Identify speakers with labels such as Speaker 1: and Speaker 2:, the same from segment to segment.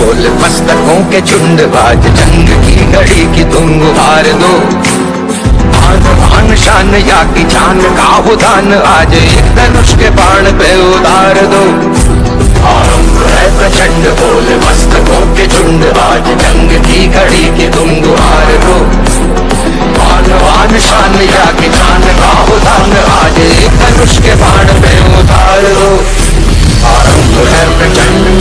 Speaker 1: बोल मस्तकों के झुंड आज जंग की घड़ी की तुम गुहार दो। आन शान या की जान का हो दान आज एक धनुष के बाण पे उतार दो। आरंभ है प्रचंड बोल मस्तकों के झुंड आज जंग की घड़ी की तुम गुहार दो। आन शान या की जान का हो दान आज एक धनुष के बाण पे उतार दो। आरंभ है प्रचंड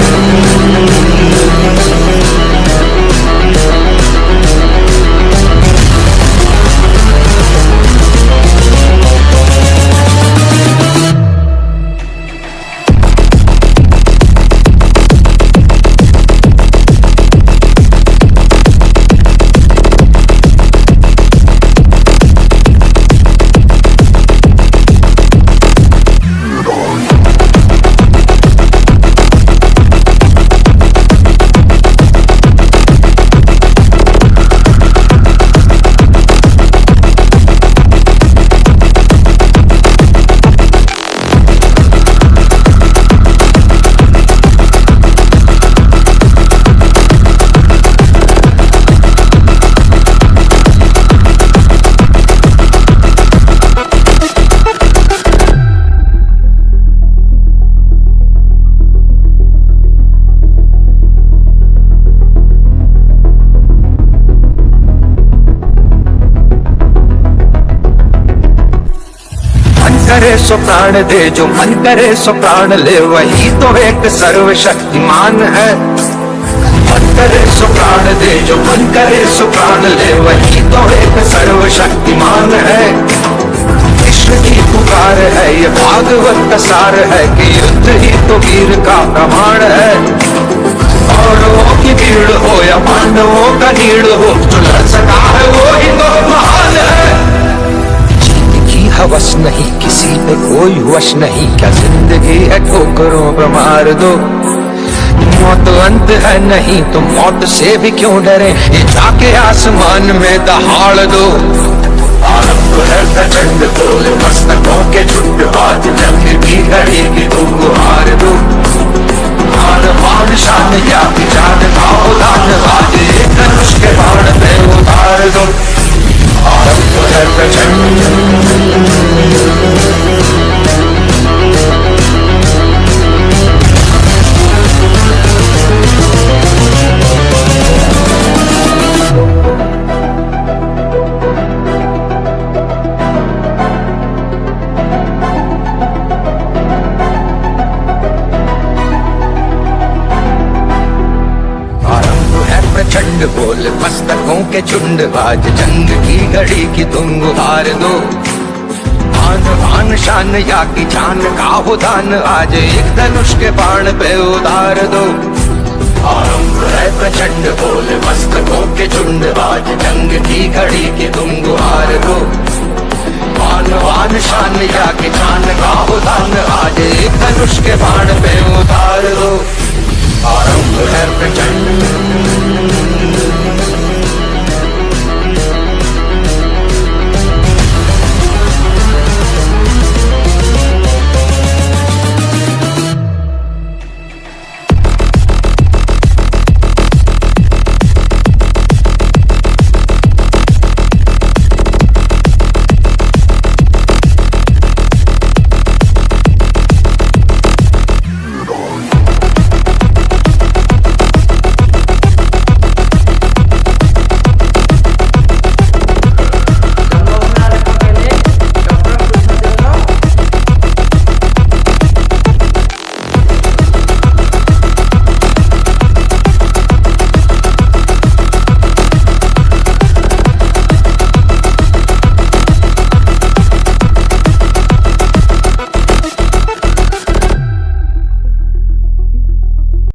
Speaker 1: करे सो प्राण दे, जो मन करे सो प्राण ले, वही तो एक सर्वशक्तिमान है। मन करे सो प्राण दे, जो मन करे सो प्राण ले, वही तो एक सर्वशक्तिमान है। कृष्ण की पुकार है ये भागवत का सार है कि युद्ध ही तो वीर का प्रमाण है। कौरवों की भीड़ हो या पांडवों का नीड़ हो, जो लड़ सका है वो ही तो महान है। हवस नहीं किसी पे कोई वश नहीं, क्या जिंदगी है ठोकरों पर मार दो। मौत अंत है नहीं तो मौत से भी क्यों डरे, ये जाके आसमान में दहाड़ दो। आरंभ है प्रचंड बोल मस्तकों के झुंड आज जंग की घड़ी की तुम गुहार दो। आन शान या की जान का उदान आज एक धनुष के बाण पे उतार दो। आरंभ है प्रचंड प्रचंड बोल मस्तकों के झुंड आज जंग की घड़ी की तुम गुहार दो। आन शान या की जान का हो दान आज एक धनुष के बाण पे उतार दो। आरंभ है प्रचंड बोल मस्तकों के झुंड आज जंग की घड़ी की तुम गुहार दो। आन शान या की जान का हो दान आज एक धनुष के बाण पे उतार दो। आरंभ है प्रचंड